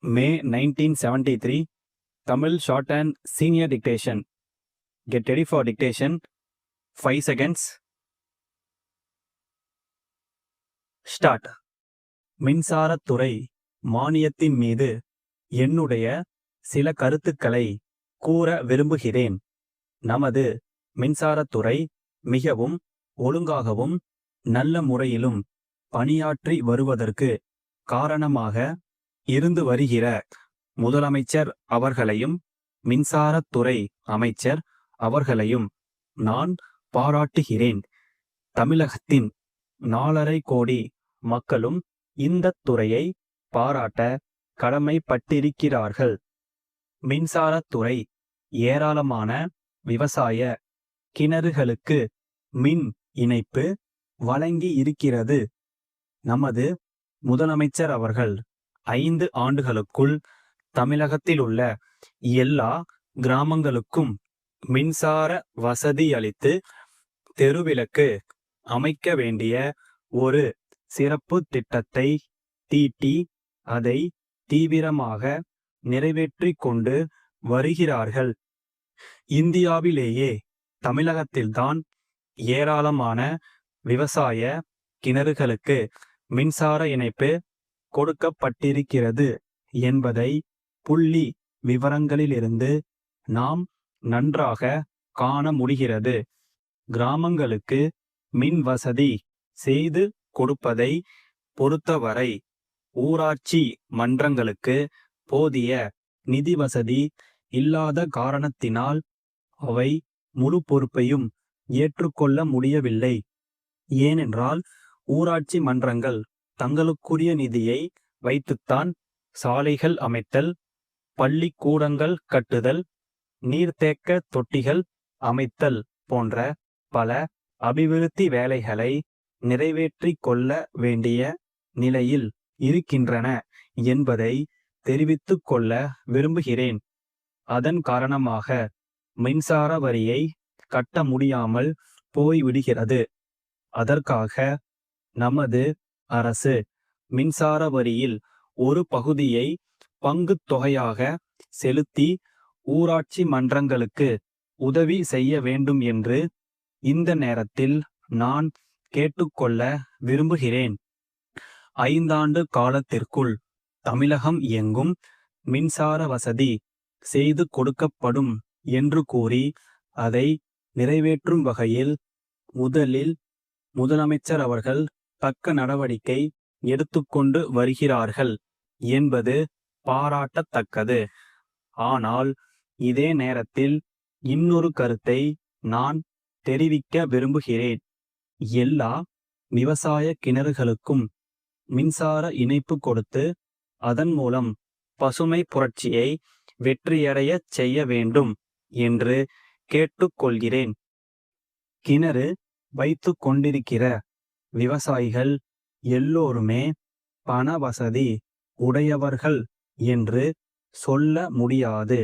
May 1973, Tamil Shorthand Senior Dictation. Get ready for dictation. 5 seconds. Start. மின்சாரத்துறை மானியத்தின் மீது என்னுடைய சில கருத்துக்களை கூற விரும்புகிறேன். நமது மின்சாரத்துறை மிகவும் ஒழுங்காகவும் நல்ல முறையிலும் பணியாற்றி வருவதற்கு காரணமாக இருந்து வருகிற முதலமைச்சர் அவர்களையும் மின்சாரத்துறை அமைச்சர் அவர்களையும் நான் பாராட்டுகிறேன். தமிழகத்தின் 4.5 கோடி மக்களும் இந்த துறையை பாராட்ட கடமைப்பட்டிருக்கிறார்கள். மின்சாரத்துறை ஏராளமான விவசாய கிணறுகளுக்கு மின் இணைப்பு வழங்கி இருக்கிறது. நமது முதலமைச்சர் அவர்கள் 5 ஆண்டுகளுக்குள் தமிழகத்தில் உள்ள எல்லா கிராமங்களுக்கும் மின்சார வசதி அளித்து தெருவிளக்கு அமைக்க வேண்டிய ஒரு சிறப்பு திட்டத்தை தீட்டி அதை தீவிரமாக நிறைவேற்றி கொண்டு வருகிறார்கள். இந்தியாவிலேயே தமிழகத்தில்தான் ஏராளமான விவசாய கிணறுகளுக்கு மின்சார இணைப்பு கொடுக்கப்பட்டிருக்கிறது என்பதை புள்ளி விவரங்களிலிருந்து நாம் நன்றாக காண முடிகிறது. கிராமங்களுக்கு மின் வசதி செய்து கொடுப்பதை பொறுத்தவரை ஊராட்சி மன்றங்களுக்கு போதிய நிதி வசதி இல்லாத காரணத்தினால் அவை முழு பொறுப்பையும் ஏற்றுக்கொள்ள முடியவில்லை. ஏனென்றால் ஊராட்சி மன்றங்கள் தங்களுக்குரிய நிதியை வைத்துத்தான் சாலைகள் அமைத்தல், பள்ளிக்கூடங்கள் கட்டுதல், நீர்த்தேக்க தொட்டிகள் அமைத்தல் போன்ற பல அபிவிருத்தி வேலைகளை நிறைவேற்றி கொள்ள வேண்டிய நிலையில் இருக்கின்றன என்பதை தெரிவித்துக் கொள்ள விரும்புகிறேன். அதன் காரணமாக மின்சார வரியை கட்ட முடியாமல் போய்விடுகிறது. அதற்காக நமது அரசு மின்சார வரியில் ஒரு பகுதியை பங்குத் தொகையாக செலுத்தி ஊராட்சி மன்றங்களுக்கு உதவி செய்ய வேண்டும் என்று இந்த நேரத்தில் நான் கேட்டுக்கொள்ள விரும்புகிறேன். 5 ஆண்டு காலத்திற்குள் தமிழகம் எங்கும் மின்சார வசதி செய்து கொடுக்கப்படும் என்று கூறி அதை நிறைவேற்றும் வகையில் முதலில் முதலமைச்சர் அவர்கள் தக்க நடவடிக்கை எடுத்துக்கொண்டு வருகிறார்கள் என்பது பாராட்டத்தக்கது. ஆனால் இதே நேரத்தில் இன்னொரு கருத்தை நான் தெரிவிக்க விரும்புகிறேன். எல்லா விவசாய கிணறுகளுக்கும் மின்சார இணைப்பு கொடுத்து அதன் மூலம் பசுமை புரட்சியை வெற்றியடைய செய்ய வேண்டும் என்று கேட்டுக்கொள்கிறேன். கிணறு வைத்து கொண்டிருக்கிற விவசாயிகள் எல்லோருமே பண வசதி உடையவர்கள் என்று சொல்ல முடியாது.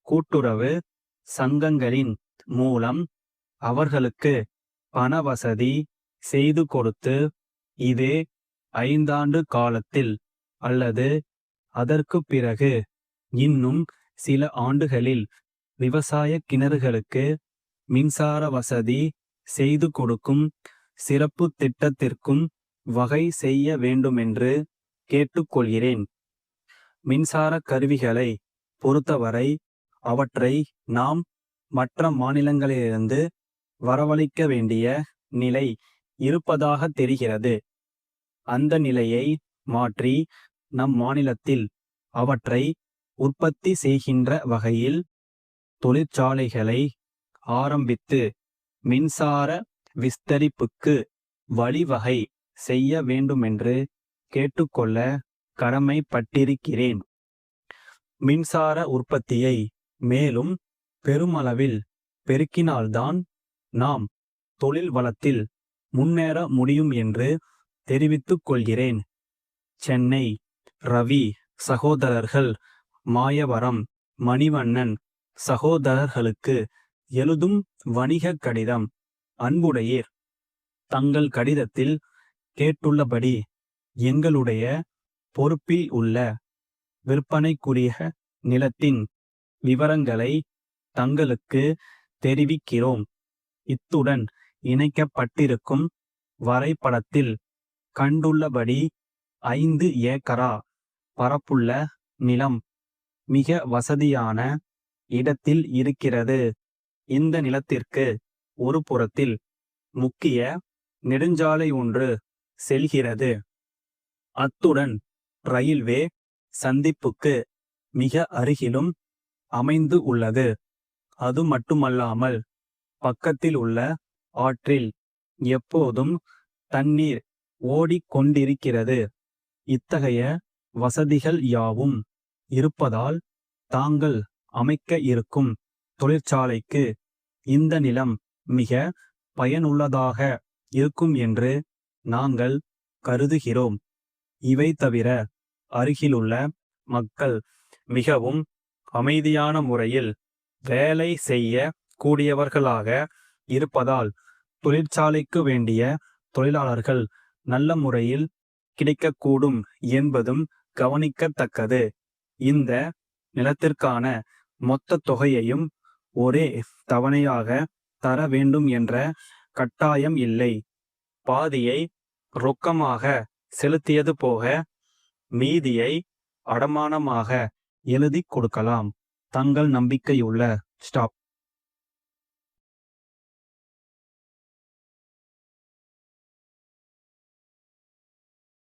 கூட்டுறவு சங்கங்களின் மூலம் அவர்களுக்கு பண வசதி செய்து கொடுத்து இதே 5 ஆண்டு காலத்தில் அல்லது அதற்கு பிறகு இன்னும் சில ஆண்டுகளில் விவசாய கிணறுகளுக்கு மின்சார வசதி செய்து கொடுக்கும் சிறப்பு திட்டத்திற்கும் வகை செய்ய வேண்டுமென்று கேட்டுக்கொள்கிறேன். மின்சார கருவிகளை பொறுத்தவரை அவற்றை நாம் மற்ற மாநிலங்களிலிருந்து வரவழைக்க வேண்டிய நிலை இருப்பதாக தெரிகிறது. அந்த நிலையை மாற்றி நம் மாநிலத்தில் அவற்றை உற்பத்தி செய்கின்ற வகையில் தொழிற்சாலைகளை ஆரம்பித்து மின்சார விஸ்தரிப்புக்கு வழிவகை செய்ய வேண்டுமென்று கேட்டுக்கொள்ள கடமைப்பட்டிருக்கிறேன். மின்சார உற்பத்தியை மேலும் பெருமளவில் பெருக்கினால்தான் நாம் தொழில் வளத்தில் முன்னேற முடியும் என்று தெரிவித்துக் கொள்கிறேன். சென்னை ரவி சகோதரர்கள், மாயவரம் மணிவண்ணன் சகோதரர்களுக்கு எழுதும் வணிக கடிதம். அன்புடையீர், தங்கள் கடிதத்தில் கேட்டுள்ளபடி எங்களுடைய பொறுப்பில் உள்ள விற்பனைக்குரிய நிலத்தின் விவரங்களை தங்களுக்கு தெரிவிக்கிறோம். இத்துடன் இணைக்கப்பட்டிருக்கும் வரைபடத்தில் கண்டுள்ளபடி 5 ஏக்கரா பரப்புள்ள நிலம் மிக வசதியான இடத்தில் இருக்கிறது. இந்த நிலத்திற்கு ஒரு புறத்தில் முக்கிய நெடுஞ்சாலை ஒன்று செல்கிறது. அத்துடன் ரயில்வே சந்திப்புக்கு மிக அருகிலும் அமைந்து உள்ளது. அது மட்டுமல்லாமல் பக்கத்தில் உள்ள ஆற்றில் எப்போதும் தண்ணீர் ஓடிக்கொண்டிருக்கிறது. இத்தகைய வசதிகள் யாவும் இருப்பதால் தாங்கள் அமைக்க இருக்கும் தொழிற்சாலைக்கு இந்த நிலம் மிக பயனுள்ளதாக இருக்கும் என்று நாங்கள் கருதுகிறோம். இவை தவிர அருகிலுள்ள மக்கள் மிகவும் அமைதியான முறையில் வேலை செய்ய கூடியவர்களாக இருப்பதால் தொழிற்சாலைக்கு வேண்டிய தொழிலாளர்கள் நல்ல முறையில் கிடைக்கக்கூடும் என்பதும் கவனிக்கத்தக்கது. இந்த நிலத்திற்கான மொத்த தொகையையும் ஒரே தவணையாக தர வேண்டும் என்ற கட்டாயம் இல்லை. பாதியை ரொக்கமாக செலுத்தியது போக மீதியை அடமானமாக எழுதி கொடுக்கலாம். தங்கள் நம்பிக்கையுள்ள ஸ்டாப்.